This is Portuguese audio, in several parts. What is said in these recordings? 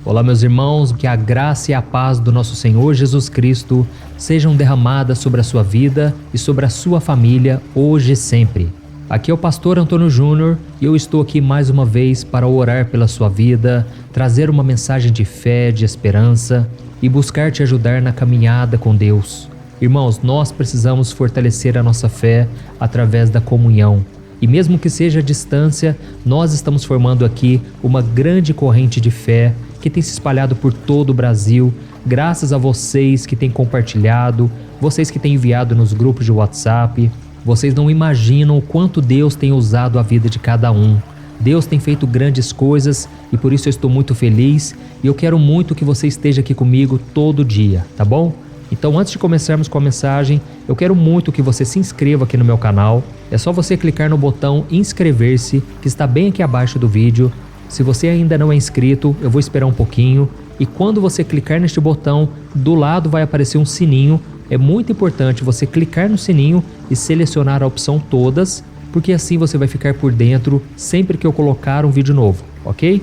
Olá, meus irmãos, que a graça e a paz do nosso Senhor Jesus Cristo sejam derramadas sobre a sua vida e sobre a sua família, hoje e sempre. Aqui é o pastor Antônio Júnior e eu estou aqui mais uma vez para orar pela sua vida, trazer uma mensagem de fé, de esperança e buscar te ajudar na caminhada com Deus. Irmãos, nós precisamos fortalecer a nossa fé através da comunhão. E mesmo que seja à distância, nós estamos formando aqui uma grande corrente de fé que tem se espalhado por todo o Brasil, graças a vocês que têm compartilhado, vocês que têm enviado nos grupos de WhatsApp. Vocês não imaginam o quanto Deus tem usado a vida de cada um. Deus tem feito grandes coisas e por isso eu estou muito feliz e eu quero muito que você esteja aqui comigo todo dia, tá bom? Então, antes de começarmos com a mensagem, eu quero muito que você se inscreva aqui no meu canal. É só você clicar no botão inscrever-se, que está bem aqui abaixo do vídeo. Se você ainda não é inscrito, eu vou esperar um pouquinho. E quando você clicar neste botão, do lado vai aparecer um sininho. É muito importante você clicar no sininho e selecionar a opção todas, porque assim você vai ficar por dentro sempre que eu colocar um vídeo novo, ok?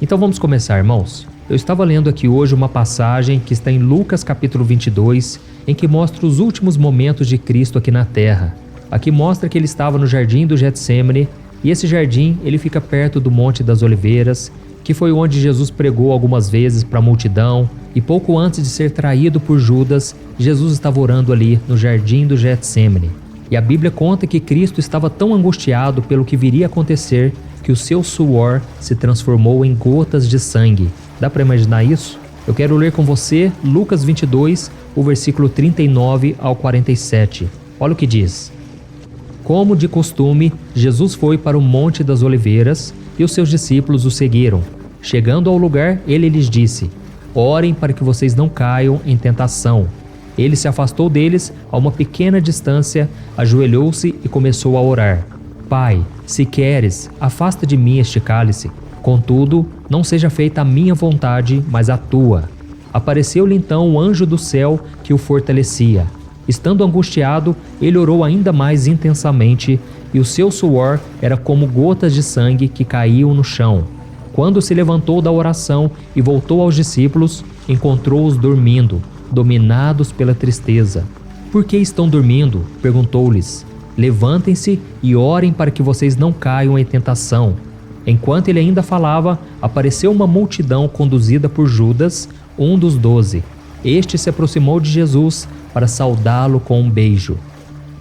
Então vamos começar, irmãos. Eu estava lendo aqui hoje uma passagem que está em Lucas capítulo 22, em que mostra os últimos momentos de Cristo aqui na terra. Aqui mostra que ele estava no jardim do Getsêmani, e esse jardim ele fica perto do Monte das Oliveiras, que foi onde Jesus pregou algumas vezes para a multidão, e pouco antes de ser traído por Judas, Jesus estava orando ali no jardim do Getsêmani. E a Bíblia conta que Cristo estava tão angustiado pelo que viria a acontecer, que o seu suor se transformou em gotas de sangue. Dá para imaginar isso? Eu quero ler com você Lucas 22, o versículo 39 ao 47. Olha o que diz. Como de costume, Jesus foi para o Monte das Oliveiras e os seus discípulos o seguiram. Chegando ao lugar, ele lhes disse: orem para que vocês não caiam em tentação. Ele se afastou deles a uma pequena distância, ajoelhou-se e começou a orar. Pai, se queres, afasta de mim este cálice. Contudo, não seja feita a minha vontade, mas a tua. Apareceu-lhe então o anjo do céu que o fortalecia. Estando angustiado, ele orou ainda mais intensamente, e o seu suor era como gotas de sangue que caíam no chão. Quando se levantou da oração e voltou aos discípulos, encontrou-os dormindo, dominados pela tristeza. Por que estão dormindo? Perguntou-lhes. Levantem-se e orem para que vocês não caiam em tentação. Enquanto ele ainda falava, apareceu uma multidão conduzida por Judas, um dos 12. Este se aproximou de Jesus para saudá-lo com um beijo.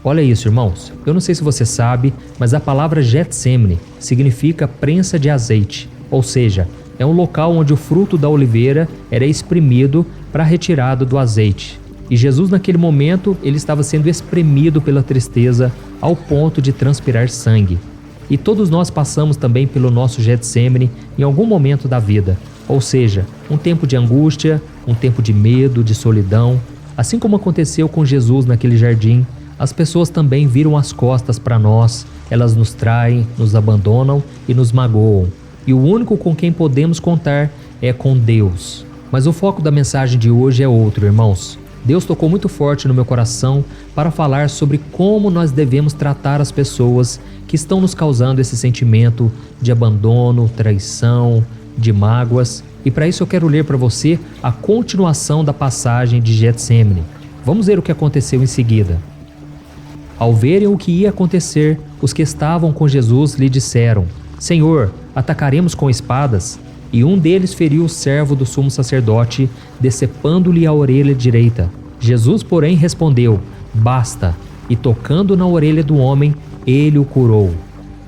Olha isso, irmãos. Eu não sei se você sabe, mas a palavra Getsêmani significa prensa de azeite, ou seja, é um local onde o fruto da oliveira era espremido para a retirada do azeite. E Jesus, naquele momento, ele estava sendo espremido pela tristeza ao ponto de transpirar sangue. E todos nós passamos também pelo nosso Getsêmani em algum momento da vida, ou seja, um tempo de angústia, um tempo de medo, de solidão. Assim como aconteceu com Jesus naquele jardim, as pessoas também viram as costas para nós, elas nos traem, nos abandonam e nos magoam. E o único com quem podemos contar é com Deus. Mas o foco da mensagem de hoje é outro, irmãos. Deus tocou muito forte no meu coração para falar sobre como nós devemos tratar as pessoas que estão nos causando esse sentimento de abandono, traição, de mágoas. E para isso eu quero ler para você a continuação da passagem de Getsêmani. Vamos ver o que aconteceu em seguida. Ao verem o que ia acontecer, os que estavam com Jesus lhe disseram: Senhor, atacaremos com espadas? E um deles feriu o servo do sumo sacerdote, decepando-lhe a orelha direita. Jesus, porém, respondeu: basta. E tocando na orelha do homem, ele o curou.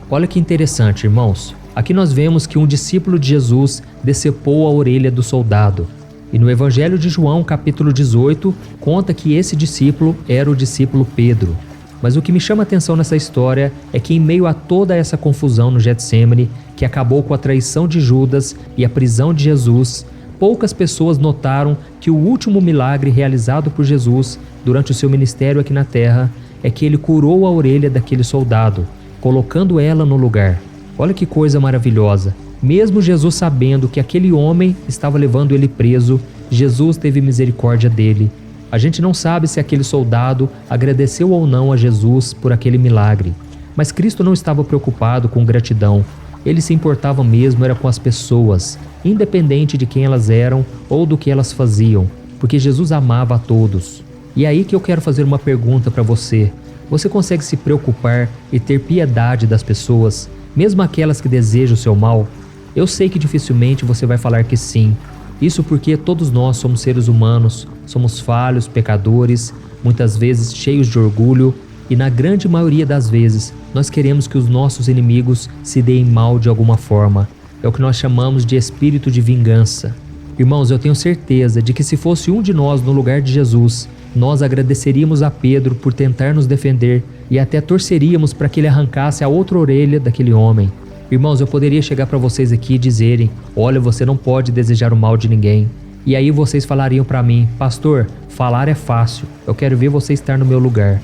Olha que interessante, irmãos. Aqui nós vemos que um discípulo de Jesus decepou a orelha do soldado. E no Evangelho de João, capítulo 18, conta que esse discípulo era o discípulo Pedro. Mas o que me chama a atenção nessa história é que em meio a toda essa confusão no Getsêmani, que acabou com a traição de Judas e a prisão de Jesus, poucas pessoas notaram que o último milagre realizado por Jesus durante o seu ministério aqui na terra é que ele curou a orelha daquele soldado, colocando ela no lugar. Olha que coisa maravilhosa. Mesmo Jesus sabendo que aquele homem estava levando ele preso, Jesus teve misericórdia dele. A gente não sabe se aquele soldado agradeceu ou não a Jesus por aquele milagre. Mas Cristo não estava preocupado com gratidão. Ele se importava mesmo era com as pessoas, independente de quem elas eram ou do que elas faziam, porque Jesus amava a todos. E é aí que eu quero fazer uma pergunta para você. Você consegue se preocupar e ter piedade das pessoas, mesmo aquelas que desejam o seu mal? Eu sei que dificilmente você vai falar que sim. Isso porque todos nós somos seres humanos, somos falhos, pecadores, muitas vezes cheios de orgulho, e na grande maioria das vezes nós queremos que os nossos inimigos se deem mal de alguma forma. É o que nós chamamos de espírito de vingança. Irmãos, eu tenho certeza de que se fosse um de nós no lugar de Jesus, nós agradeceríamos a Pedro por tentar nos defender e até torceríamos para que ele arrancasse a outra orelha daquele homem. Irmãos, eu poderia chegar para vocês aqui e dizerem: olha, você não pode desejar o mal de ninguém. E aí vocês falariam para mim: pastor, falar é fácil, eu quero ver você estar no meu lugar.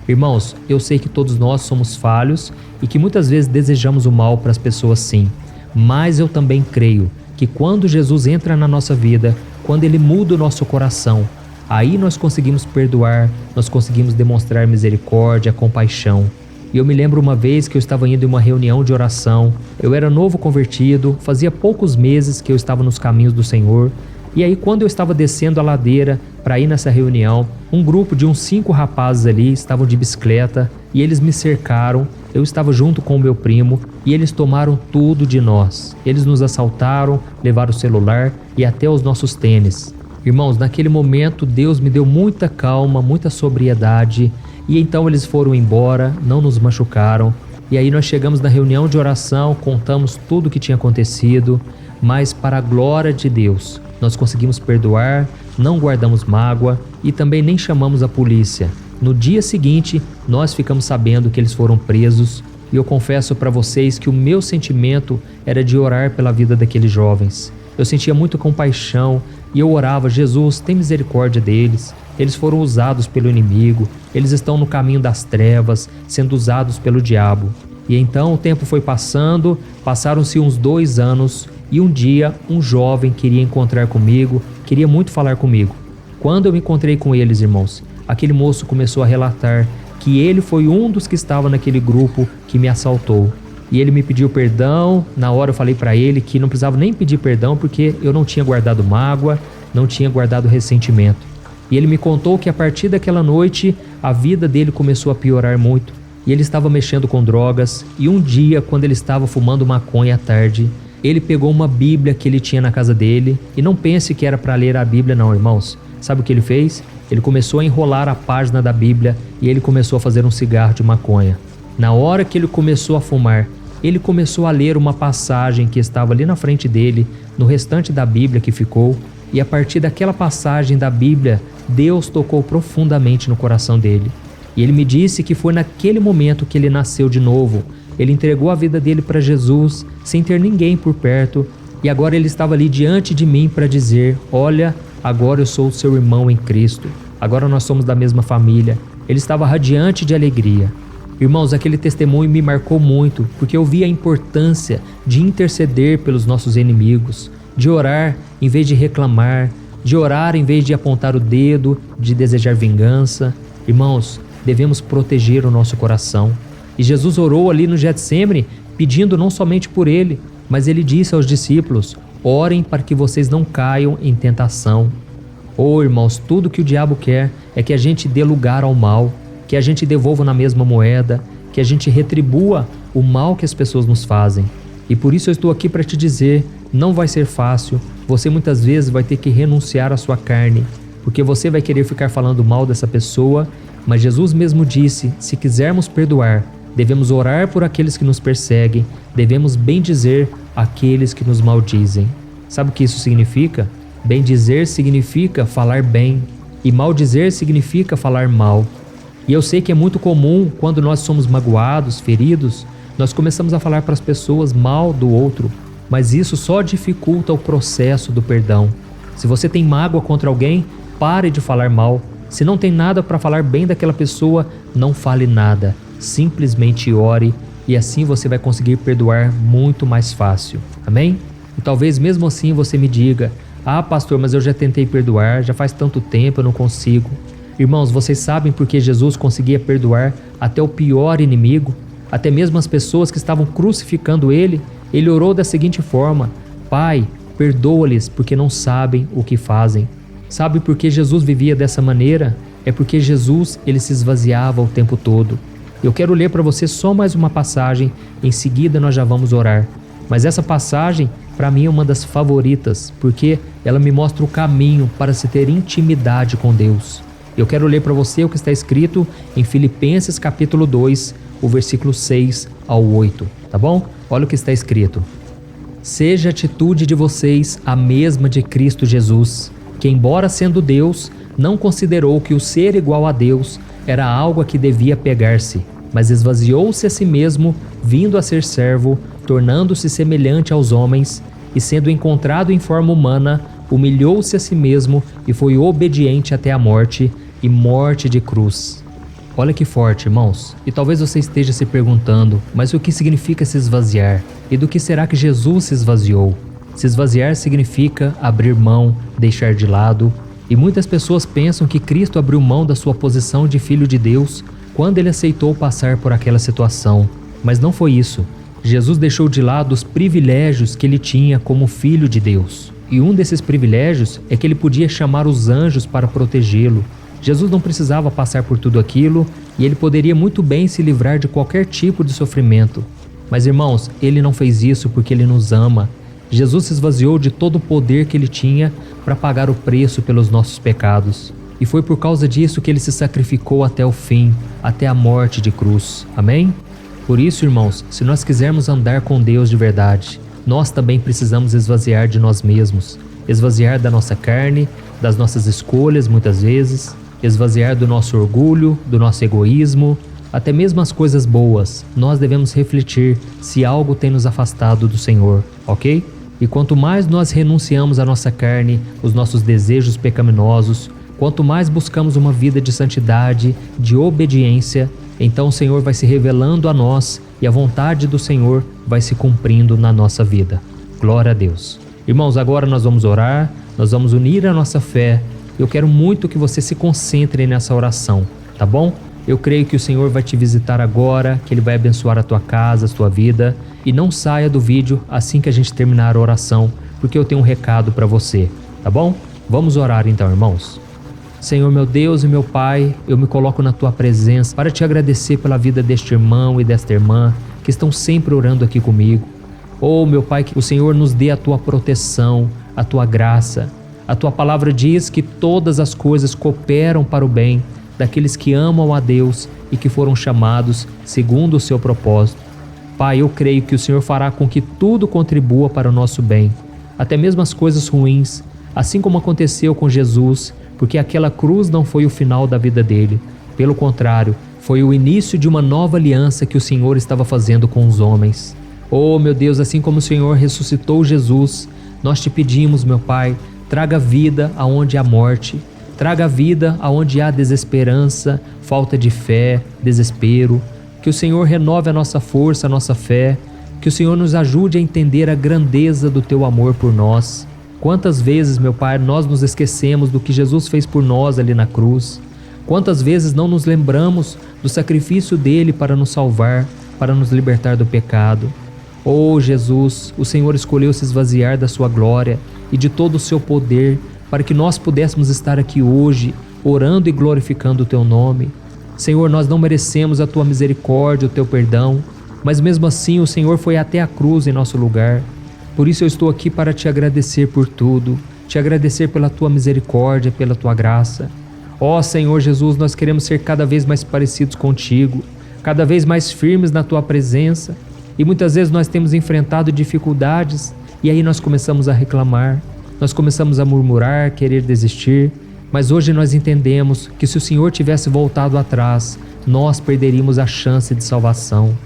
Irmãos, eu sei que todos nós somos falhos e que muitas vezes desejamos o mal para as pessoas sim, mas eu também creio que quando Jesus entra na nossa vida, quando Ele muda o nosso coração, aí nós conseguimos perdoar, nós conseguimos demonstrar misericórdia, compaixão. E eu me lembro uma vez que eu estava indo em uma reunião de oração, eu era novo convertido, fazia poucos meses que eu estava nos caminhos do Senhor, e aí quando eu estava descendo a ladeira para ir nessa reunião, um grupo de uns 5 rapazes ali estavam de bicicleta e eles me cercaram, eu estava junto com o meu primo e eles tomaram tudo de nós. Eles nos assaltaram, levaram o celular e até os nossos tênis. Irmãos, naquele momento Deus me deu muita calma, muita sobriedade e então eles foram embora, não nos machucaram. E aí nós chegamos na reunião de oração, contamos tudo o que tinha acontecido, mas para a glória de Deus, nós conseguimos perdoar, não guardamos mágoa e também nem chamamos a polícia. No dia seguinte, nós ficamos sabendo que eles foram presos e eu confesso para vocês que o meu sentimento era de orar pela vida daqueles jovens. Eu sentia muita compaixão e eu orava: Jesus, tem misericórdia deles. Eles foram usados pelo inimigo, eles estão no caminho das trevas, sendo usados pelo diabo. E então o tempo foi passando, passaram-se uns 2 anos e um dia um jovem queria encontrar comigo, queria muito falar comigo. Quando eu me encontrei com eles, irmãos, aquele moço começou a relatar que ele foi um dos que estava naquele grupo que me assaltou. E ele me pediu perdão. Na hora eu falei para ele que não precisava nem pedir perdão porque eu não tinha guardado mágoa, não tinha guardado ressentimento. E ele me contou que a partir daquela noite a vida dele começou a piorar muito. E ele estava mexendo com drogas e um dia, quando ele estava fumando maconha à tarde, ele pegou uma Bíblia que ele tinha na casa dele e não pense que era para ler a Bíblia não, irmãos. Sabe o que ele fez? Ele começou a enrolar a página da Bíblia e ele começou a fazer um cigarro de maconha. Na hora que ele começou a fumar, ele começou a ler uma passagem que estava ali na frente dele, no restante da Bíblia que ficou, e a partir daquela passagem da Bíblia, Deus tocou profundamente no coração dele. E ele me disse que foi naquele momento que ele nasceu de novo. Ele entregou a vida dele para Jesus, sem ter ninguém por perto, e agora ele estava ali diante de mim para dizer: olha, agora eu sou o seu irmão em Cristo, agora nós somos da mesma família. Ele estava radiante de alegria. Irmãos, aquele testemunho me marcou muito, porque eu vi a importância de interceder pelos nossos inimigos, de orar em vez de reclamar, de orar em vez de apontar o dedo, de desejar vingança. Irmãos, devemos proteger o nosso coração. E Jesus orou ali no Getsêmani, pedindo não somente por ele, mas ele disse aos discípulos: orem para que vocês não caiam em tentação. Oh, irmãos, tudo que o diabo quer é que a gente dê lugar ao mal, que a gente devolva na mesma moeda, que a gente retribua o mal que as pessoas nos fazem. E por isso eu estou aqui para te dizer, não vai ser fácil, você muitas vezes vai ter que renunciar à sua carne, porque você vai querer ficar falando mal dessa pessoa, mas Jesus mesmo disse, se quisermos perdoar, devemos orar por aqueles que nos perseguem, devemos bendizer aqueles que nos maldizem. Sabe o que isso significa? Bendizer significa falar bem, e maldizer significa falar mal. E eu sei que é muito comum, quando nós somos magoados, feridos, nós começamos a falar para as pessoas mal do outro, mas isso só dificulta o processo do perdão. Se você tem mágoa contra alguém, pare de falar mal. Se não tem nada para falar bem daquela pessoa, não fale nada. Simplesmente ore e assim você vai conseguir perdoar muito mais fácil. Amém? E talvez mesmo assim você me diga: ah, pastor, mas eu já tentei perdoar, já faz tanto tempo, eu não consigo. Irmãos, vocês sabem por que Jesus conseguia perdoar até o pior inimigo? Até mesmo as pessoas que estavam crucificando ele? Ele orou da seguinte forma: Pai, perdoa-lhes porque não sabem o que fazem. Sabe por que Jesus vivia dessa maneira? É porque Jesus, ele se esvaziava o tempo todo. Eu quero ler para você só mais uma passagem, em seguida nós já vamos orar. Mas essa passagem, para mim, é uma das favoritas, porque ela me mostra o caminho para se ter intimidade com Deus. Eu quero ler para você o que está escrito em Filipenses capítulo 2, o versículo 6 ao 8, tá bom? Olha o que está escrito. Seja a atitude de vocês a mesma de Cristo Jesus, que embora sendo Deus, não considerou que o ser igual a Deus era algo a que devia pegar-se, mas esvaziou-se a si mesmo, vindo a ser servo, tornando-se semelhante aos homens, e sendo encontrado em forma humana, humilhou-se a si mesmo e foi obediente até a morte, e morte de cruz. Olha que forte, irmãos. E talvez você esteja se perguntando, mas o que significa se esvaziar? E do que será que Jesus se esvaziou? Se esvaziar significa abrir mão, deixar de lado. E muitas pessoas pensam que Cristo abriu mão da sua posição de Filho de Deus quando ele aceitou passar por aquela situação. Mas não foi isso. Jesus deixou de lado os privilégios que ele tinha como Filho de Deus. E um desses privilégios é que ele podia chamar os anjos para protegê-lo. Jesus não precisava passar por tudo aquilo e ele poderia muito bem se livrar de qualquer tipo de sofrimento. Mas, irmãos, ele não fez isso porque ele nos ama. Jesus se esvaziou de todo o poder que ele tinha para pagar o preço pelos nossos pecados. E foi por causa disso que ele se sacrificou até o fim, até a morte de cruz. Amém? Por isso, irmãos, se nós quisermos andar com Deus de verdade, nós também precisamos esvaziar de nós mesmos, esvaziar da nossa carne, das nossas escolhas muitas vezes, esvaziar do nosso orgulho, do nosso egoísmo, até mesmo as coisas boas. Nós devemos refletir se algo tem nos afastado do Senhor, ok? E quanto mais nós renunciamos à nossa carne, os nossos desejos pecaminosos, quanto mais buscamos uma vida de santidade, de obediência, então o Senhor vai se revelando a nós e a vontade do Senhor vai se cumprindo na nossa vida. Glória a Deus. Irmãos, agora nós vamos orar, nós vamos unir a nossa fé. Eu quero muito que você se concentre nessa oração, tá bom? Eu creio que o Senhor vai te visitar agora, que Ele vai abençoar a tua casa, a tua vida. E não saia do vídeo assim que a gente terminar a oração, porque eu tenho um recado para você, tá bom? Vamos orar então, irmãos. Senhor, meu Deus e meu Pai, eu me coloco na Tua presença para Te agradecer pela vida deste irmão e desta irmã que estão sempre orando aqui comigo. Oh, meu Pai, que o Senhor nos dê a Tua proteção, a Tua graça. A Tua palavra diz que todas as coisas cooperam para o bem daqueles que amam a Deus e que foram chamados segundo o Seu propósito. Pai, eu creio que o Senhor fará com que tudo contribua para o nosso bem, até mesmo as coisas ruins, assim como aconteceu com Jesus, porque aquela cruz não foi o final da vida dele. Pelo contrário, foi o início de uma nova aliança que o Senhor estava fazendo com os homens. Oh, meu Deus, assim como o Senhor ressuscitou Jesus, nós Te pedimos, meu Pai, traga vida aonde há morte, traga vida aonde há desesperança, falta de fé, desespero. Que o Senhor renove a nossa força, a nossa fé, que o Senhor nos ajude a entender a grandeza do Teu amor por nós. Quantas vezes, meu Pai, nós nos esquecemos do que Jesus fez por nós ali na cruz? Quantas vezes não nos lembramos do sacrifício dele para nos salvar, para nos libertar do pecado? Oh, Jesus, o Senhor escolheu se esvaziar da Sua glória e de todo o Seu poder para que nós pudéssemos estar aqui hoje, orando e glorificando o Teu nome. Senhor, nós não merecemos a Tua misericórdia, o Teu perdão, mas mesmo assim o Senhor foi até a cruz em nosso lugar. Por isso eu estou aqui para Te agradecer por tudo, Te agradecer pela Tua misericórdia, pela Tua graça. Ó Senhor Jesus, nós queremos ser cada vez mais parecidos contigo, cada vez mais firmes na Tua presença. E muitas vezes nós temos enfrentado dificuldades e aí nós começamos a reclamar, nós começamos a murmurar, querer desistir. Mas hoje nós entendemos que se o Senhor tivesse voltado atrás, nós perderíamos a chance de salvação.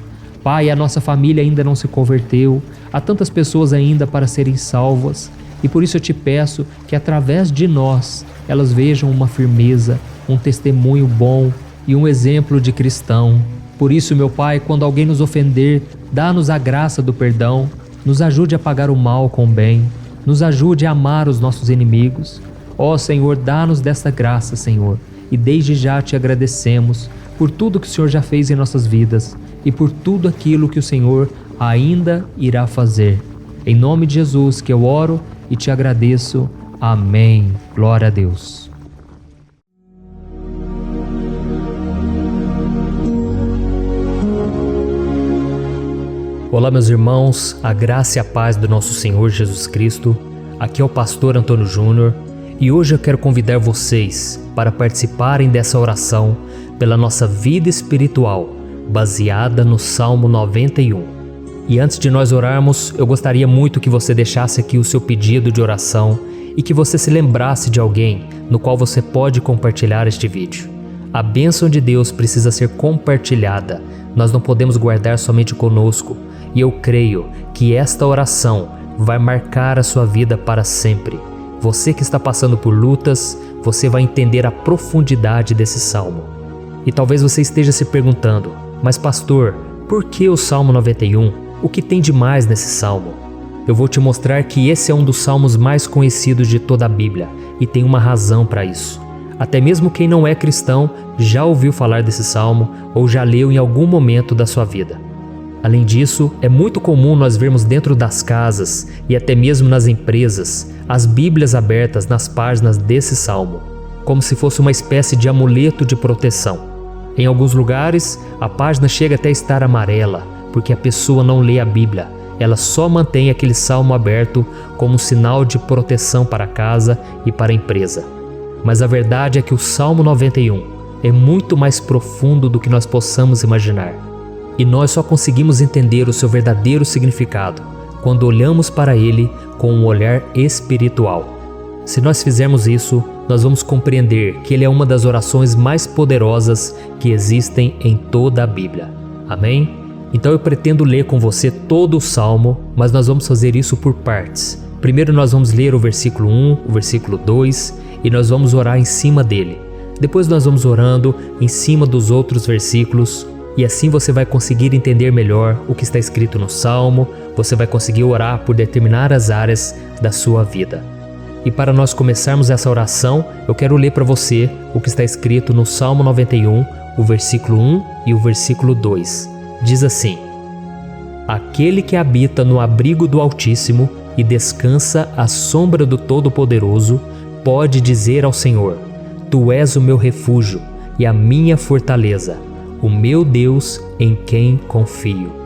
Pai, a nossa família ainda não se converteu, há tantas pessoas ainda para serem salvas. E por isso eu Te peço que através de nós, elas vejam uma firmeza, um testemunho bom e um exemplo de cristão. Por isso, meu Pai, quando alguém nos ofender, dá-nos a graça do perdão, nos ajude a pagar o mal com o bem, nos ajude a amar os nossos inimigos. Ó Senhor, dá-nos dessa graça, Senhor, e desde já Te agradecemos por tudo que o Senhor já fez em nossas vidas. e por tudo aquilo que o Senhor ainda irá fazer. Em nome de Jesus que eu oro e te agradeço. Amém. Glória a Deus. Olá, meus irmãos, a graça e a paz do nosso Senhor Jesus Cristo. Aqui é o pastor Antônio Júnior e hoje eu quero convidar vocês para participarem dessa oração pela nossa vida espiritual, baseada no Salmo 91. E antes de nós orarmos, eu gostaria muito que você deixasse aqui o seu pedido de oração e que você se lembrasse de alguém no qual você pode compartilhar este vídeo. A bênção de Deus precisa ser compartilhada, nós não podemos guardar somente conosco, e eu creio que esta oração vai marcar a sua vida para sempre. Você que está passando por lutas, você vai entender a profundidade desse salmo. E talvez você esteja se perguntando, mas pastor, por que o Salmo 91? O que tem de mais nesse salmo? Eu vou te mostrar que esse é um dos salmos mais conhecidos de toda a Bíblia e tem uma razão para isso. Até mesmo quem não é cristão já ouviu falar desse salmo ou já leu em algum momento da sua vida. Além disso, é muito comum nós vermos dentro das casas e até mesmo nas empresas as Bíblias abertas nas páginas desse salmo, como se fosse uma espécie de amuleto de proteção. Em alguns lugares, a página chega até a estar amarela, porque a pessoa não lê a Bíblia, ela só mantém aquele salmo aberto como um sinal de proteção para a casa e para a empresa. Mas a verdade é que o Salmo 91 é muito mais profundo do que nós possamos imaginar. E nós só conseguimos entender o seu verdadeiro significado quando olhamos para ele com um olhar espiritual. Se nós fizermos isso, nós vamos compreender que ele é uma das orações mais poderosas que existem em toda a Bíblia. Amém? Então eu pretendo ler com você todo o Salmo, mas nós vamos fazer isso por partes. Primeiro nós vamos ler o versículo 1, o versículo 2 e nós vamos orar em cima dele. Depois nós vamos orando em cima dos outros versículos e assim você vai conseguir entender melhor o que está escrito no Salmo, você vai conseguir orar por determinadas áreas da sua vida. E para nós começarmos essa oração, eu quero ler para você o que está escrito no Salmo 91, o versículo 1 e o versículo 2. Diz assim: Aquele que habita no abrigo do Altíssimo e descansa à sombra do Todo-Poderoso, pode dizer ao Senhor: Tu és o meu refúgio e a minha fortaleza, o meu Deus em quem confio.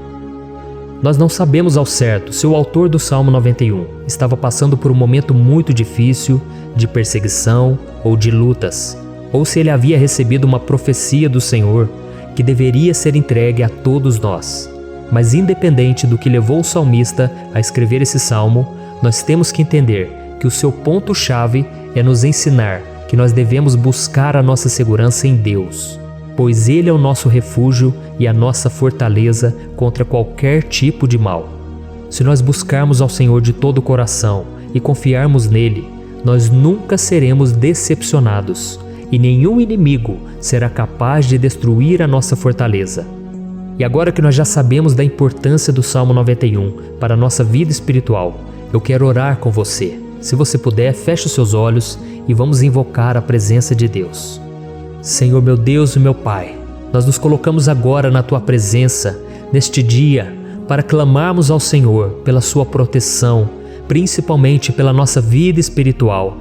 Nós não sabemos ao certo se o autor do Salmo 91 estava passando por um momento muito difícil, de perseguição ou de lutas, ou se ele havia recebido uma profecia do Senhor que deveria ser entregue a todos nós. Mas independente do que levou o salmista a escrever esse salmo, nós temos que entender que o seu ponto-chave é nos ensinar que nós devemos buscar a nossa segurança em Deus, pois Ele é o nosso refúgio e a nossa fortaleza contra qualquer tipo de mal. Se nós buscarmos ao Senhor de todo o coração e confiarmos nele, nós nunca seremos decepcionados e nenhum inimigo será capaz de destruir a nossa fortaleza. E agora que nós já sabemos da importância do Salmo 91 para a nossa vida espiritual, eu quero orar com você. Se você puder, feche os seus olhos e vamos invocar a presença de Deus. Senhor meu Deus e meu Pai, nós nos colocamos agora na Tua presença, neste dia, para clamarmos ao Senhor pela Sua proteção, principalmente pela nossa vida espiritual.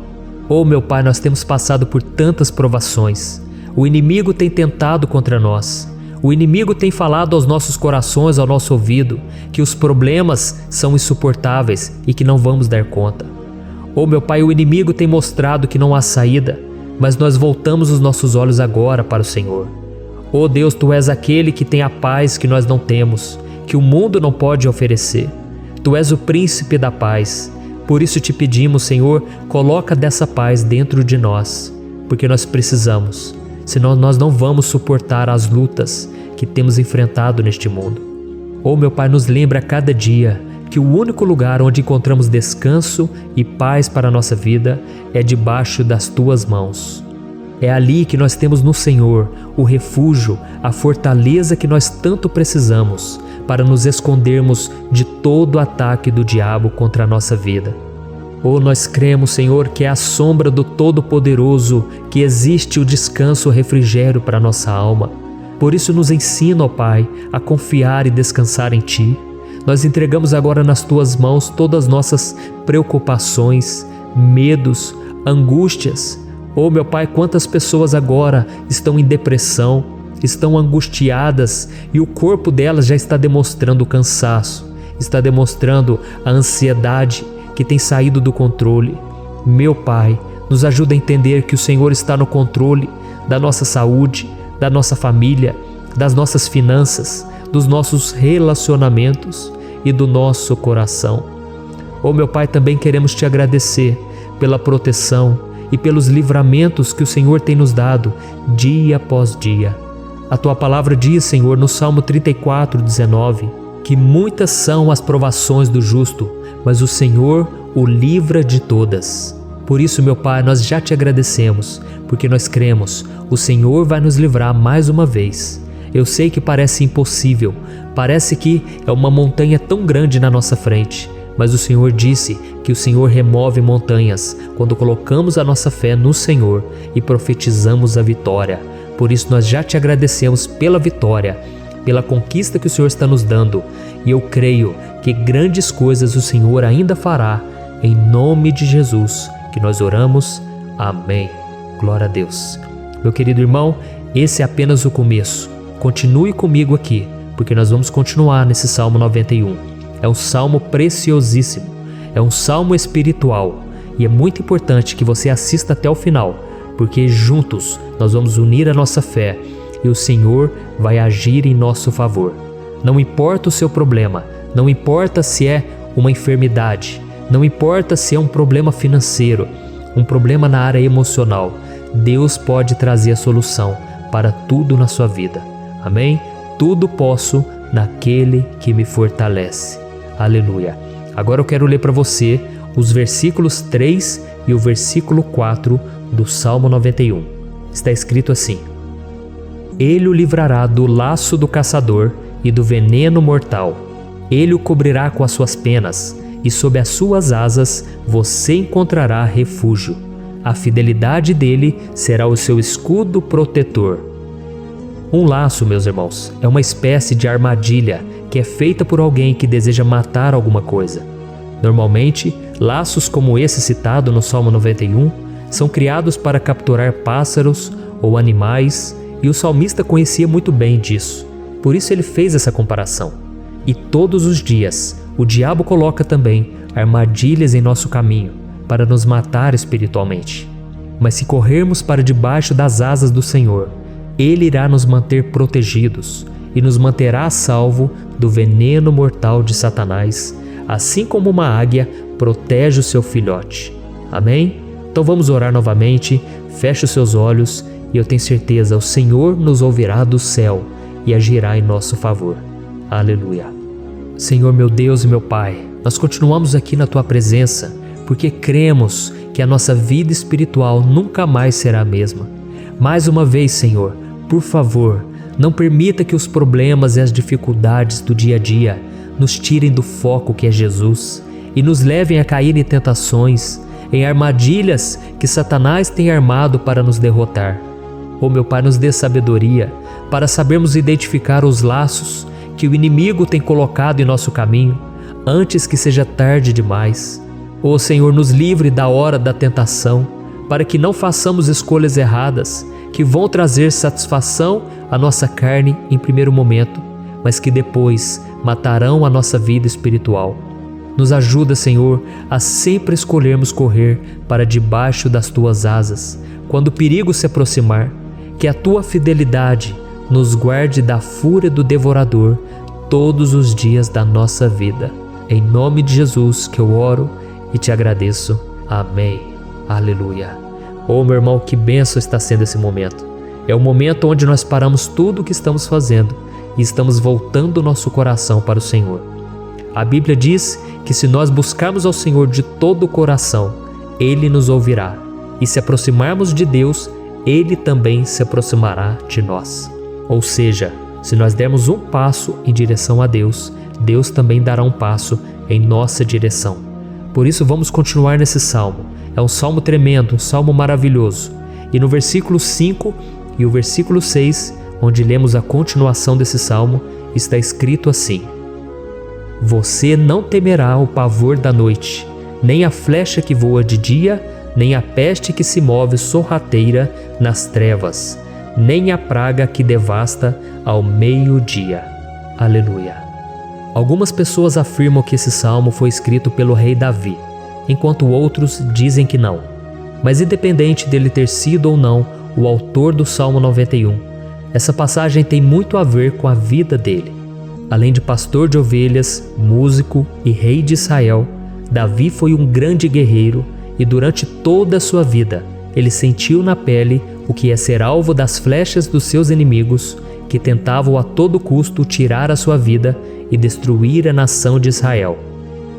Oh meu Pai, nós temos passado por tantas provações. O inimigo tem tentado contra nós. O inimigo tem falado aos nossos corações, ao nosso ouvido, que os problemas são insuportáveis e que não vamos dar conta. Oh meu Pai, o inimigo tem mostrado que não há saída, mas nós voltamos os nossos olhos agora para o Senhor. Oh Deus, Tu és aquele que tem a paz que nós não temos, que o mundo não pode oferecer. Tu és o príncipe da paz. Por isso te pedimos, Senhor, coloca dessa paz dentro de nós, porque nós precisamos, senão nós não vamos suportar as lutas que temos enfrentado neste mundo. Oh meu Pai, nos lembra a cada dia que o único lugar onde encontramos descanso e paz para a nossa vida é debaixo das Tuas mãos. É ali que nós temos no Senhor o refúgio, a fortaleza que nós tanto precisamos para nos escondermos de todo ataque do diabo contra a nossa vida. Oh, nós cremos, Senhor, que é à sombra do Todo-Poderoso que existe o descanso, o refrigério para a nossa alma. Por isso nos ensina, ó Pai, a confiar e descansar em Ti. Nós entregamos agora nas Tuas mãos todas as nossas preocupações, medos, angústias. Oh meu Pai, quantas pessoas agora estão em depressão, estão angustiadas e o corpo delas já está demonstrando cansaço, está demonstrando a ansiedade que tem saído do controle. Meu Pai, nos ajuda a entender que o Senhor está no controle da nossa saúde, da nossa família, das nossas finanças, dos nossos relacionamentos e do nosso coração. Oh meu Pai, também queremos Te agradecer pela proteção e pelos livramentos que o Senhor tem nos dado dia após dia. A Tua palavra diz, Senhor, no Salmo 34:19, que muitas são as provações do justo, mas o Senhor o livra de todas. Por isso, meu Pai, nós já Te agradecemos, porque nós cremos, o Senhor vai nos livrar mais uma vez. Eu sei que parece impossível, parece que é uma montanha tão grande na nossa frente, mas o Senhor disse que o Senhor remove montanhas quando colocamos a nossa fé no Senhor e profetizamos a vitória. Por isso nós já Te agradecemos pela vitória, pela conquista que o Senhor está nos dando, e eu creio que grandes coisas o Senhor ainda fará, em nome de Jesus, que nós oramos. Amém. Glória a Deus. Meu querido irmão, esse é apenas o começo. Continue comigo aqui, porque nós vamos continuar nesse Salmo 91. É um salmo preciosíssimo, é um salmo espiritual, e é muito importante que você assista até o final, porque juntos nós vamos unir a nossa fé e o Senhor vai agir em nosso favor. Não importa o seu problema, não importa se é uma enfermidade, não importa se é um problema financeiro, um problema na área emocional, Deus pode trazer a solução para tudo na sua vida. Amém? Tudo posso naquele que me fortalece. Aleluia. Agora eu quero ler para você os versículos 3 e o versículo 4 do Salmo 91. Está escrito assim: Ele o livrará do laço do caçador e do veneno mortal. Ele o cobrirá com as suas penas, e sob as suas asas você encontrará refúgio. A fidelidade dele será o seu escudo protetor. Um laço, meus irmãos, é uma espécie de armadilha que é feita por alguém que deseja matar alguma coisa. Normalmente, laços como esse citado no Salmo 91 são criados para capturar pássaros ou animais, e o salmista conhecia muito bem disso. Por isso ele fez essa comparação. E todos os dias, o diabo coloca também armadilhas em nosso caminho para nos matar espiritualmente. Mas se corrermos para debaixo das asas do Senhor, Ele irá nos manter protegidos e nos manterá a salvo do veneno mortal de Satanás, assim como uma águia protege o seu filhote. Amém? Então vamos orar novamente, feche os seus olhos e eu tenho certeza, o Senhor nos ouvirá do céu e agirá em nosso favor. Aleluia. Senhor meu Deus e meu Pai, nós continuamos aqui na Tua presença porque cremos que a nossa vida espiritual nunca mais será a mesma. Mais uma vez, Senhor, por favor, não permita que os problemas e as dificuldades do dia a dia nos tirem do foco que é Jesus e nos levem a cair em tentações, em armadilhas que Satanás tem armado para nos derrotar. Oh meu Pai, nos dê sabedoria para sabermos identificar os laços que o inimigo tem colocado em nosso caminho antes que seja tarde demais. Oh Senhor, nos livre da hora da tentação, para que não façamos escolhas erradas que vão trazer satisfação à nossa carne em primeiro momento, mas que depois matarão a nossa vida espiritual. Nos ajuda, Senhor, a sempre escolhermos correr para debaixo das Tuas asas, quando o perigo se aproximar, que a Tua fidelidade nos guarde da fúria do devorador todos os dias da nossa vida. Em nome de Jesus que eu oro e te agradeço. Amém. Aleluia. Oh meu irmão, que bênção está sendo esse momento. É o momento onde nós paramos tudo o que estamos fazendo e estamos voltando o nosso coração para o Senhor. A Bíblia diz que se nós buscarmos ao Senhor de todo o coração, Ele nos ouvirá. E se aproximarmos de Deus, Ele também se aproximará de nós. Ou seja, se nós dermos um passo em direção a Deus, Deus também dará um passo em nossa direção. Por isso vamos continuar nesse salmo. É um salmo tremendo, um salmo maravilhoso. E no versículo 5 e o versículo 6, onde lemos a continuação desse salmo, está escrito assim: Você não temerá o pavor da noite, nem a flecha que voa de dia, nem a peste que se move sorrateira nas trevas, nem a praga que devasta ao meio-dia. Aleluia. Algumas pessoas afirmam que esse salmo foi escrito pelo rei Davi, enquanto outros dizem que não. Mas independente dele ter sido ou não o autor do Salmo 91, essa passagem tem muito a ver com a vida dele. Além de pastor de ovelhas, músico e rei de Israel, Davi foi um grande guerreiro e durante toda a sua vida ele sentiu na pele o que é ser alvo das flechas dos seus inimigos, que tentavam a todo custo tirar a sua vida e destruir a nação de Israel.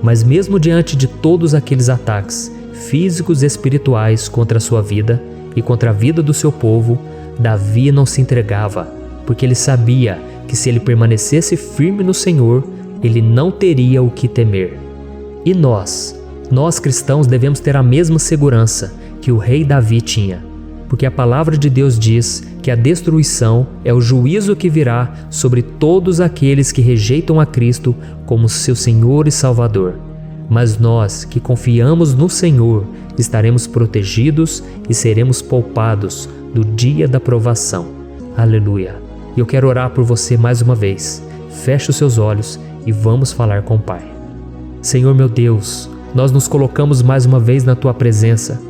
Mas mesmo diante de todos aqueles ataques físicos e espirituais contra a sua vida e contra a vida do seu povo, Davi não se entregava, porque ele sabia que se ele permanecesse firme no Senhor, ele não teria o que temer. E nós cristãos devemos ter a mesma segurança que o rei Davi tinha, porque a palavra de Deus diz que a destruição é o juízo que virá sobre todos aqueles que rejeitam a Cristo como seu Senhor e Salvador. Mas nós que confiamos no Senhor estaremos protegidos e seremos poupados do dia da provação. Aleluia! E eu quero orar por você mais uma vez. Feche os seus olhos e vamos falar com o Pai. Senhor meu Deus, nós nos colocamos mais uma vez na Tua presença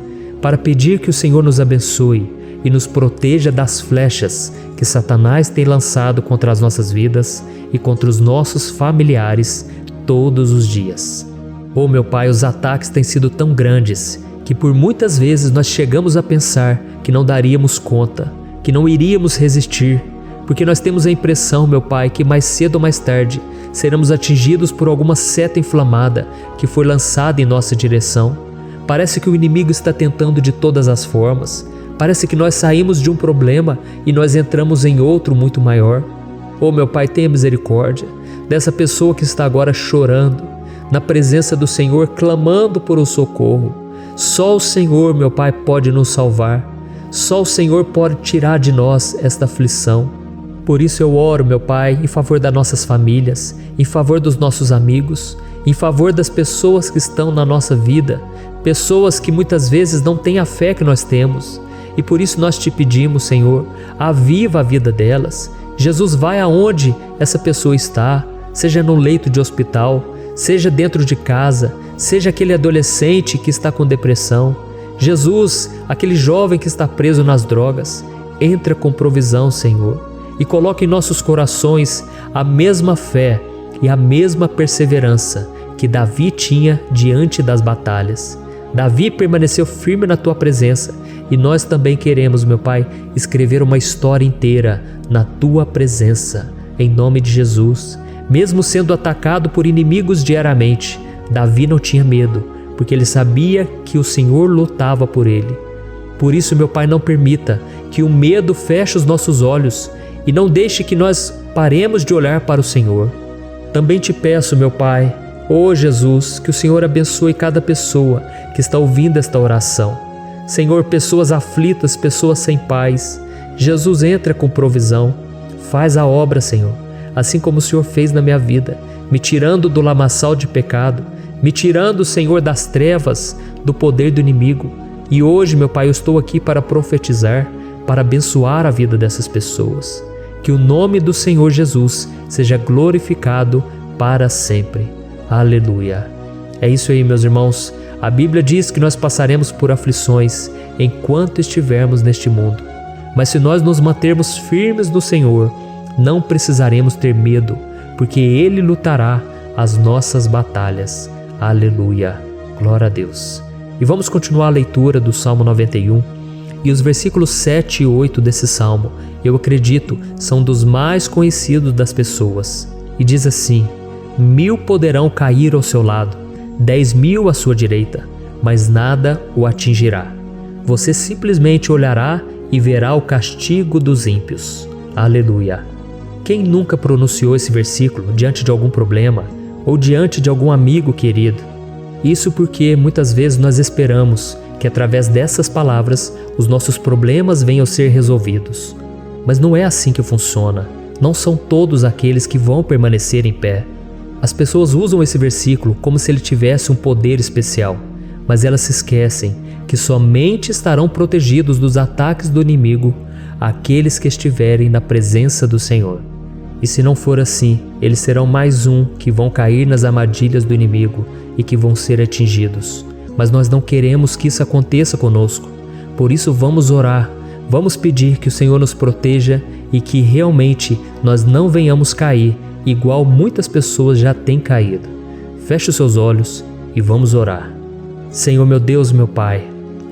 para pedir que o Senhor nos abençoe e nos proteja das flechas que Satanás tem lançado contra as nossas vidas e contra os nossos familiares todos os dias. Oh meu Pai, os ataques têm sido tão grandes que por muitas vezes nós chegamos a pensar que não daríamos conta, que não iríamos resistir, porque nós temos a impressão, meu Pai, que mais cedo ou mais tarde seremos atingidos por alguma seta inflamada que foi lançada em nossa direção. Parece que o inimigo está tentando de todas as formas. Parece que nós saímos de um problema e nós entramos em outro muito maior. Oh meu Pai, tenha misericórdia dessa pessoa que está agora chorando, na presença do Senhor, clamando por um socorro. Só o Senhor, meu Pai, pode nos salvar. Só o Senhor pode tirar de nós esta aflição. Por isso eu oro, meu Pai, em favor das nossas famílias, em favor dos nossos amigos, em favor das pessoas que estão na nossa vida, pessoas que muitas vezes não têm a fé que nós temos. E por isso nós te pedimos, Senhor, aviva a vida delas. Jesus, vai aonde essa pessoa está, seja no leito de hospital, seja dentro de casa, seja aquele adolescente que está com depressão. Jesus, aquele jovem que está preso nas drogas, entra com provisão, Senhor, e coloca em nossos corações a mesma fé e a mesma perseverança que Davi tinha diante das batalhas. Davi permaneceu firme na Tua presença e nós também queremos, meu Pai, escrever uma história inteira na Tua presença, em nome de Jesus. Mesmo sendo atacado por inimigos diariamente, Davi não tinha medo, porque ele sabia que o Senhor lutava por ele. Por isso, meu Pai, não permita que o medo feche os nossos olhos e não deixe que nós paremos de olhar para o Senhor. Também te peço, meu Pai, ó Jesus, que o Senhor abençoe cada pessoa que está ouvindo esta oração. Senhor, pessoas aflitas, pessoas sem paz. Jesus, entra com provisão. Faz a obra, Senhor, assim como o Senhor fez na minha vida, me tirando do lamaçal de pecado, me tirando, Senhor, das trevas, do poder do inimigo. E hoje, meu Pai, eu estou aqui para profetizar, para abençoar a vida dessas pessoas. Que o nome do Senhor Jesus seja glorificado para sempre. Aleluia. É isso aí, meus irmãos. A Bíblia diz que nós passaremos por aflições enquanto estivermos neste mundo. Mas se nós nos mantermos firmes no Senhor, não precisaremos ter medo, porque Ele lutará as nossas batalhas. Aleluia. Glória a Deus. E vamos continuar a leitura do Salmo 91. E os versículos 7 e 8 desse salmo, eu acredito, são dos mais conhecidos das pessoas. E diz assim: 1000 poderão cair ao seu lado, 10.000 à sua direita, mas nada o atingirá. Você simplesmente olhará e verá o castigo dos ímpios. Aleluia. Quem nunca pronunciou esse versículo diante de algum problema ou diante de algum amigo querido? Isso porque muitas vezes nós esperamos que através dessas palavras os nossos problemas venham a ser resolvidos. Mas não é assim que funciona. Não são todos aqueles que vão permanecer em pé. As pessoas usam esse versículo como se ele tivesse um poder especial, mas elas se esquecem que somente estarão protegidos dos ataques do inimigo aqueles que estiverem na presença do Senhor. E se não for assim, eles serão mais um que vão cair nas armadilhas do inimigo e que vão ser atingidos. Mas nós não queremos que isso aconteça conosco. Por isso vamos orar, vamos pedir que o Senhor nos proteja e que realmente nós não venhamos cair igual muitas pessoas já têm caído. Feche os seus olhos e vamos orar. Senhor meu Deus, meu Pai,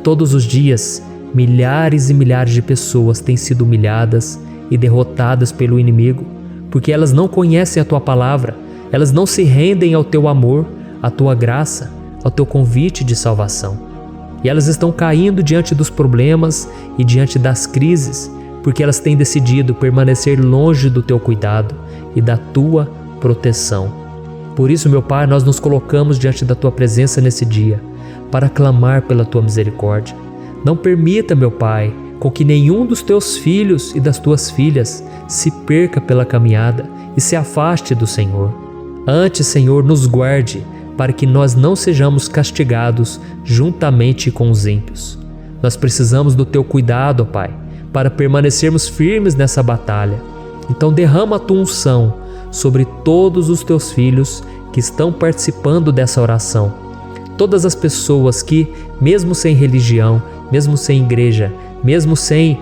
todos os dias milhares e milhares de pessoas têm sido humilhadas e derrotadas pelo inimigo, porque elas não conhecem a Tua palavra, elas não se rendem ao Teu amor, à Tua graça, ao Teu convite de salvação. E elas estão caindo diante dos problemas e diante das crises, porque elas têm decidido permanecer longe do Teu cuidado e da Tua proteção. Por isso, meu Pai, nós nos colocamos diante da Tua presença nesse dia, para clamar pela Tua misericórdia. Não permita, meu Pai, com que nenhum dos Teus filhos e das Tuas filhas se perca pela caminhada e se afaste do Senhor. Antes, Senhor, nos guarde, para que nós não sejamos castigados juntamente com os ímpios. Nós precisamos do Teu cuidado, ó Pai, para permanecermos firmes nessa batalha. Então derrama a Tua unção sobre todos os Teus filhos que estão participando dessa oração. Todas as pessoas que, mesmo sem religião, mesmo sem igreja, mesmo sem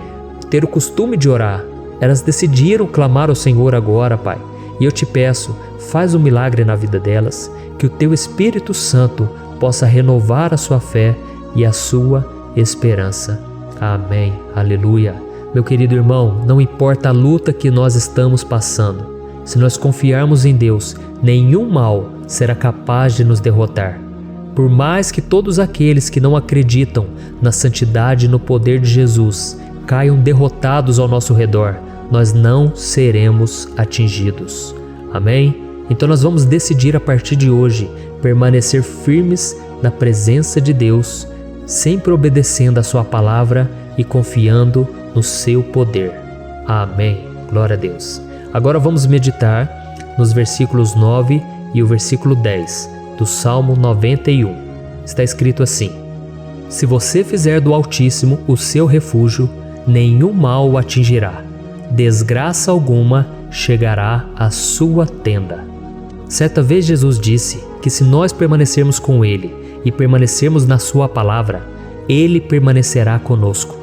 ter o costume de orar, elas decidiram clamar ao Senhor agora, Pai. E eu te peço, faz um milagre na vida delas, que o Teu Espírito Santo possa renovar a sua fé e a sua esperança. Amém. Aleluia. Meu querido irmão, não importa a luta que nós estamos passando, se nós confiarmos em Deus, nenhum mal será capaz de nos derrotar. Por mais que todos aqueles que não acreditam na santidade e no poder de Jesus caiam derrotados ao nosso redor, nós não seremos atingidos. Amém? Então nós vamos decidir a partir de hoje permanecer firmes na presença de Deus, sempre obedecendo a Sua palavra e confiando no Seu poder. Amém. Glória a Deus. Agora vamos meditar nos versículos 9 e o versículo 10 do Salmo 91. Está escrito assim: Se você fizer do Altíssimo o seu refúgio, nenhum mal o atingirá, desgraça alguma chegará à sua tenda. Certa vez Jesus disse que se nós permanecermos com Ele e permanecermos na Sua palavra, Ele permanecerá conosco.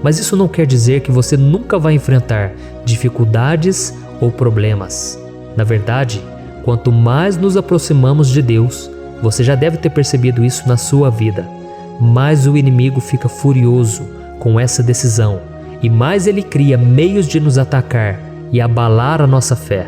Mas isso não quer dizer que você nunca vai enfrentar dificuldades ou problemas. Na verdade, quanto mais nos aproximamos de Deus, você já deve ter percebido isso na sua vida, mais o inimigo fica furioso com essa decisão e mais ele cria meios de nos atacar e abalar a nossa fé.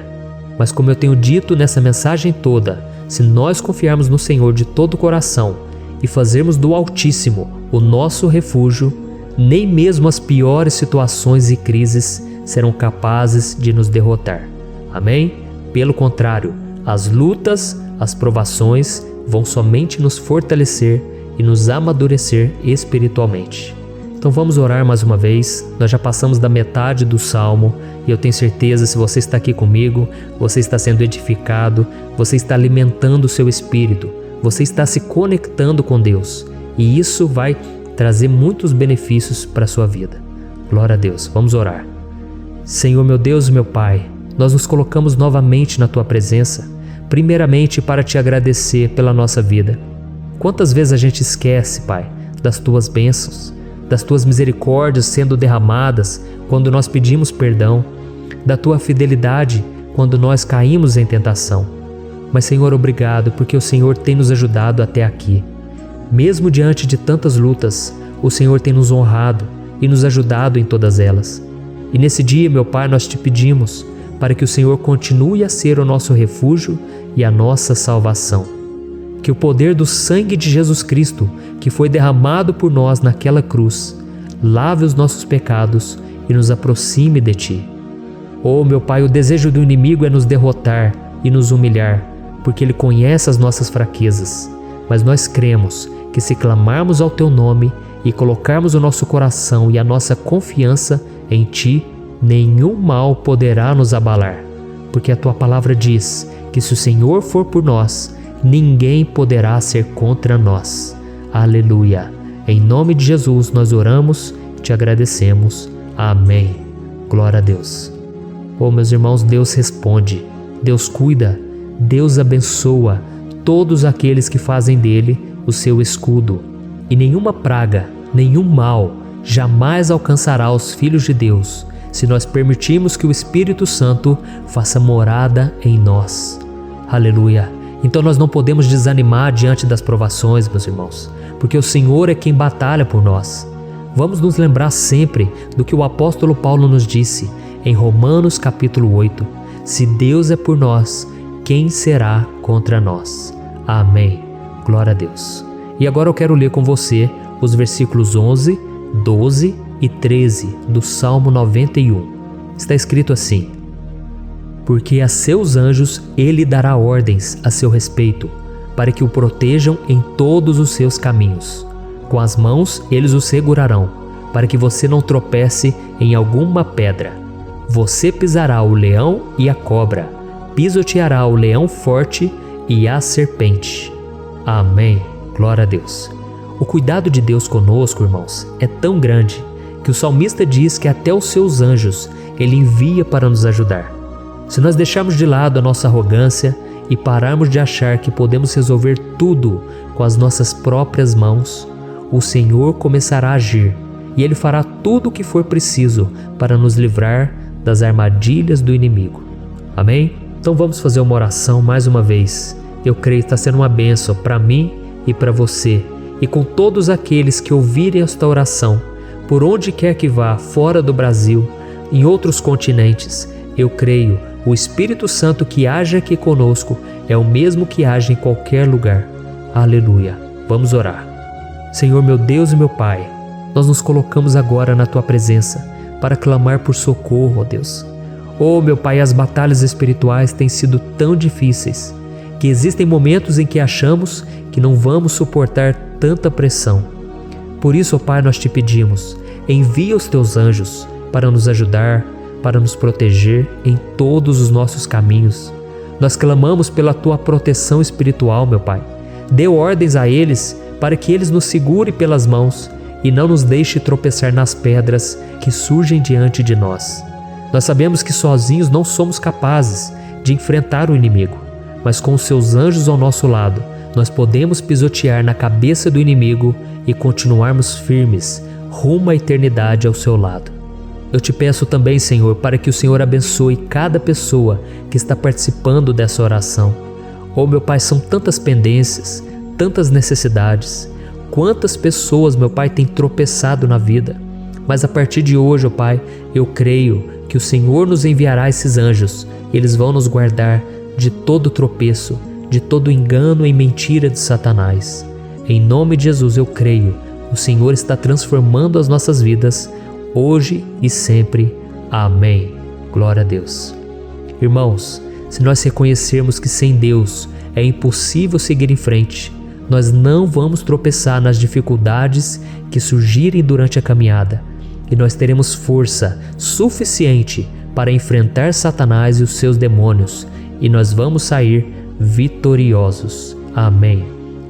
Mas como eu tenho dito nessa mensagem toda, se nós confiarmos no Senhor de todo o coração e fazermos do Altíssimo o nosso refúgio, nem mesmo as piores situações e crises serão capazes de nos derrotar. Amém? Pelo contrário, as lutas, as provações vão somente nos fortalecer e nos amadurecer espiritualmente. Então vamos orar mais uma vez. Nós já passamos da metade do Salmo e eu tenho certeza, se você está aqui comigo, você está sendo edificado, você está alimentando o seu espírito, você está se conectando com Deus e isso vai trazer muitos benefícios para a sua vida. Glória a Deus. Vamos orar. Senhor meu Deus e meu Pai, nós nos colocamos novamente na Tua presença, primeiramente para Te agradecer pela nossa vida. Quantas vezes a gente esquece, Pai, das Tuas bênçãos, das Tuas misericórdias sendo derramadas quando nós pedimos perdão, da Tua fidelidade quando nós caímos em tentação. Mas Senhor, obrigado porque o Senhor tem nos ajudado até aqui. Mesmo diante de tantas lutas, o Senhor tem nos honrado e nos ajudado em todas elas. E nesse dia, meu Pai, nós Te pedimos para que o Senhor continue a ser o nosso refúgio e a nossa salvação. Que o poder do sangue de Jesus Cristo, que foi derramado por nós naquela cruz, lave os nossos pecados e nos aproxime de Ti. Oh, meu Pai, o desejo do inimigo é nos derrotar e nos humilhar, porque ele conhece as nossas fraquezas. Mas nós cremos que se clamarmos ao Teu nome e colocarmos o nosso coração e a nossa confiança em Ti, nenhum mal poderá nos abalar, porque a tua palavra diz que se o Senhor for por nós, ninguém poderá ser contra nós. Aleluia! Em nome de Jesus nós oramos e te agradecemos. Amém. Glória a Deus. Oh, meus irmãos, Deus responde, Deus cuida, Deus abençoa todos aqueles que fazem dele o seu escudo. E nenhuma praga, nenhum mal jamais alcançará os filhos de Deus, se nós permitirmos que o Espírito Santo faça morada em nós. Aleluia! Então nós não podemos desanimar diante das provações, meus irmãos, porque o Senhor é quem batalha por nós. Vamos nos lembrar sempre do que o apóstolo Paulo nos disse em Romanos capítulo 8. Se Deus é por nós, quem será contra nós? Amém. Glória a Deus. E agora eu quero ler com você os versículos 11, 12 e 13 do Salmo 91. Está escrito assim: porque a seus anjos ele dará ordens a seu respeito, para que o protejam em todos os seus caminhos. Com as mãos eles o segurarão, para que você não tropece em alguma pedra. Você pisará o leão e a cobra, pisoteará o leão forte e a serpente. Amém. Glória a Deus. O cuidado de Deus conosco, irmãos, é tão grande que o salmista diz que até os seus anjos ele envia para nos ajudar. Se nós deixarmos de lado a nossa arrogância e pararmos de achar que podemos resolver tudo com as nossas próprias mãos, o Senhor começará a agir e Ele fará tudo o que for preciso para nos livrar das armadilhas do inimigo. Amém? Então vamos fazer uma oração mais uma vez. Eu creio que está sendo uma bênção para mim e para você, e com todos aqueles que ouvirem esta oração, por onde quer que vá, fora do Brasil, em outros continentes. Eu creio, o Espírito Santo que age aqui conosco é o mesmo que age em qualquer lugar. Aleluia. Vamos orar. Senhor, meu Deus e meu Pai, nós nos colocamos agora na Tua presença para clamar por socorro, ó Deus. Oh, meu Pai, as batalhas espirituais têm sido tão difíceis que existem momentos em que achamos que não vamos suportar tanta pressão. Por isso, ó Pai, nós te pedimos, envia os Teus anjos para nos ajudar, para nos proteger em todos os nossos caminhos. Nós clamamos pela Tua proteção espiritual, meu Pai. Dê ordens a eles para que eles nos segurem pelas mãos e não nos deixe tropeçar nas pedras que surgem diante de nós. Nós sabemos que sozinhos não somos capazes de enfrentar o inimigo, mas com os Seus anjos ao nosso lado, nós podemos pisotear na cabeça do inimigo e continuarmos firmes rumo à eternidade ao Seu lado. Eu te peço também, Senhor, para que o Senhor abençoe cada pessoa que está participando dessa oração. Oh, meu Pai, são tantas pendências, tantas necessidades. Quantas pessoas, meu Pai, têm tropeçado na vida. Mas a partir de hoje, oh Pai, eu creio que o Senhor nos enviará esses anjos e eles vão nos guardar de todo tropeço, de todo engano e mentira de Satanás. Em nome de Jesus eu creio, o Senhor está transformando as nossas vidas, hoje e sempre. Amém. Glória a Deus. Irmãos, se nós reconhecermos que sem Deus é impossível seguir em frente, nós não vamos tropeçar nas dificuldades que surgirem durante a caminhada, e nós teremos força suficiente para enfrentar Satanás e os seus demônios, e nós vamos sair vitoriosos. Amém.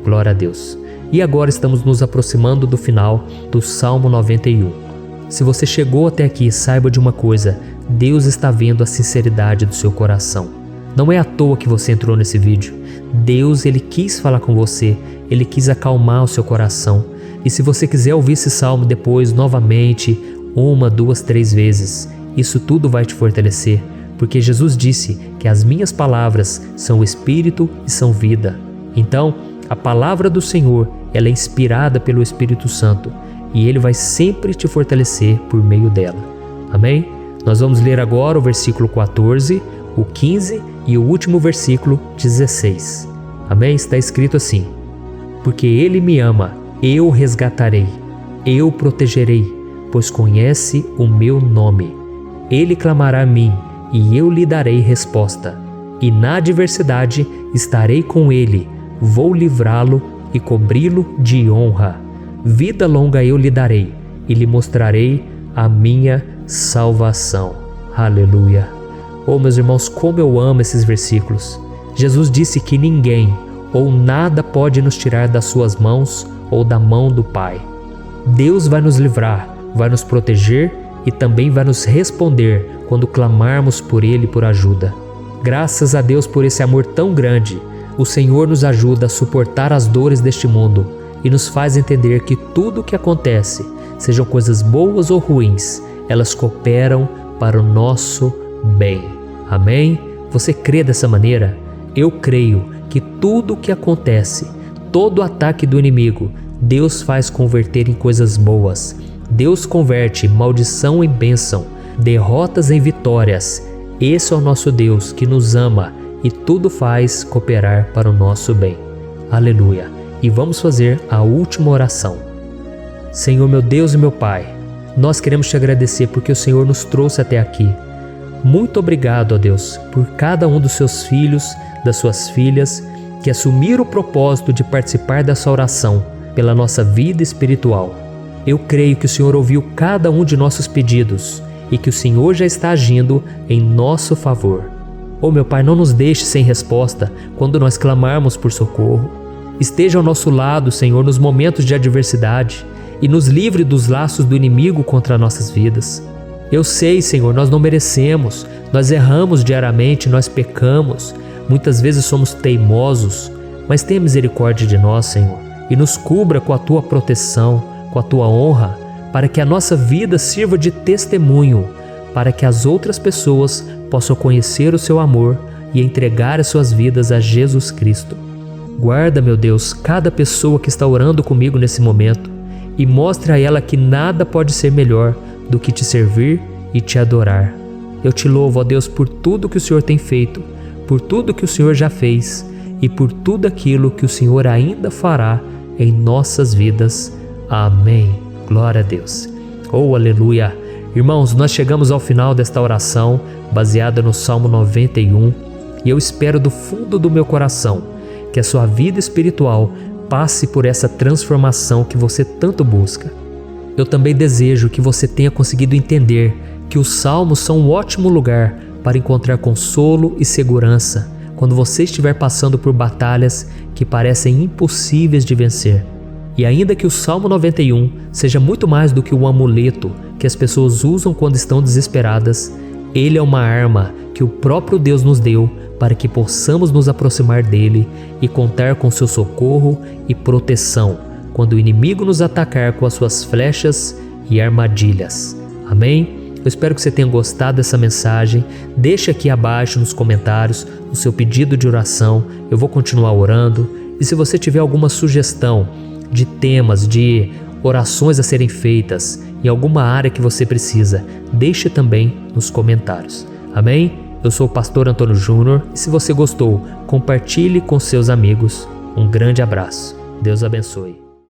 Glória a Deus. E agora estamos nos aproximando do final do Salmo 91. Se você chegou até aqui, saiba de uma coisa: Deus está vendo a sinceridade do seu coração. Não é à toa que você entrou nesse vídeo. Deus, Ele quis falar com você, Ele quis acalmar o seu coração. E se você quiser ouvir esse salmo depois, novamente, 1, 2, 3 vezes, isso tudo vai te fortalecer, porque Jesus disse que as minhas palavras são espírito e são vida. Então, a palavra do Senhor, ela é inspirada pelo Espírito Santo, e Ele vai sempre te fortalecer por meio dela. Amém? Nós vamos ler agora o versículo 14, o 15 e o último versículo 16. Amém? Está escrito assim: porque Ele me ama, eu o resgatarei, eu o protegerei, pois conhece o meu nome. Ele clamará a mim, e eu lhe darei resposta. E na adversidade estarei com ele, vou livrá-lo e cobri-lo de honra. Vida longa eu lhe darei, e lhe mostrarei a minha salvação. Aleluia. Oh, meus irmãos, como eu amo esses versículos. Jesus disse que ninguém ou nada pode nos tirar das suas mãos ou da mão do Pai. Deus vai nos livrar, vai nos proteger e também vai nos responder quando clamarmos por Ele por ajuda. Graças a Deus por esse amor tão grande, o Senhor nos ajuda a suportar as dores deste mundo e nos faz entender que tudo o que acontece, sejam coisas boas ou ruins, elas cooperam para o nosso bem. Amém? Você crê dessa maneira? Eu creio que tudo o que acontece, todo ataque do inimigo, Deus faz converter em coisas boas. Deus converte maldição em bênção, derrotas em vitórias. Esse é o nosso Deus que nos ama e tudo faz cooperar para o nosso bem. Aleluia! E vamos fazer a última oração. Senhor, meu Deus e meu Pai, nós queremos te agradecer porque o Senhor nos trouxe até aqui. Muito obrigado, ó Deus, por cada um dos seus filhos, das suas filhas, que assumiram o propósito de participar dessa oração pela nossa vida espiritual. Eu creio que o Senhor ouviu cada um de nossos pedidos e que o Senhor já está agindo em nosso favor. Oh, meu Pai, não nos deixe sem resposta quando nós clamarmos por socorro. Esteja ao nosso lado, Senhor, nos momentos de adversidade e nos livre dos laços do inimigo contra nossas vidas. Eu sei, Senhor, nós não merecemos, nós erramos diariamente, nós pecamos, muitas vezes somos teimosos, mas tenha misericórdia de nós, Senhor, e nos cubra com a Tua proteção, com a Tua honra, para que a nossa vida sirva de testemunho, para que as outras pessoas possam conhecer o Seu amor e entregar as suas vidas a Jesus Cristo. Guarda, meu Deus, cada pessoa que está orando comigo nesse momento e mostre a ela que nada pode ser melhor do que te servir e te adorar. Eu te louvo, ó Deus, por tudo que o Senhor tem feito, por tudo que o Senhor já fez e por tudo aquilo que o Senhor ainda fará em nossas vidas. Amém. Glória a Deus. Oh, aleluia. Irmãos, nós chegamos ao final desta oração baseada no Salmo 91 e eu espero do fundo do meu coração que a sua vida espiritual passe por essa transformação que você tanto busca. Eu também desejo que você tenha conseguido entender que os salmos são um ótimo lugar para encontrar consolo e segurança quando você estiver passando por batalhas que parecem impossíveis de vencer. E ainda que o Salmo 91 seja muito mais do que um amuleto que as pessoas usam quando estão desesperadas, ele é uma arma que o próprio Deus nos deu para que possamos nos aproximar dele e contar com seu socorro e proteção quando o inimigo nos atacar com as suas flechas e armadilhas. Amém? Eu espero que você tenha gostado dessa mensagem. Deixe aqui abaixo nos comentários o seu pedido de oração. Eu vou continuar orando. E se você tiver alguma sugestão de temas, de orações a serem feitas em alguma área que você precisa, deixe também nos comentários. Amém? Eu sou o pastor Antônio Júnior e se você gostou, compartilhe com seus amigos. Um grande abraço. Deus abençoe.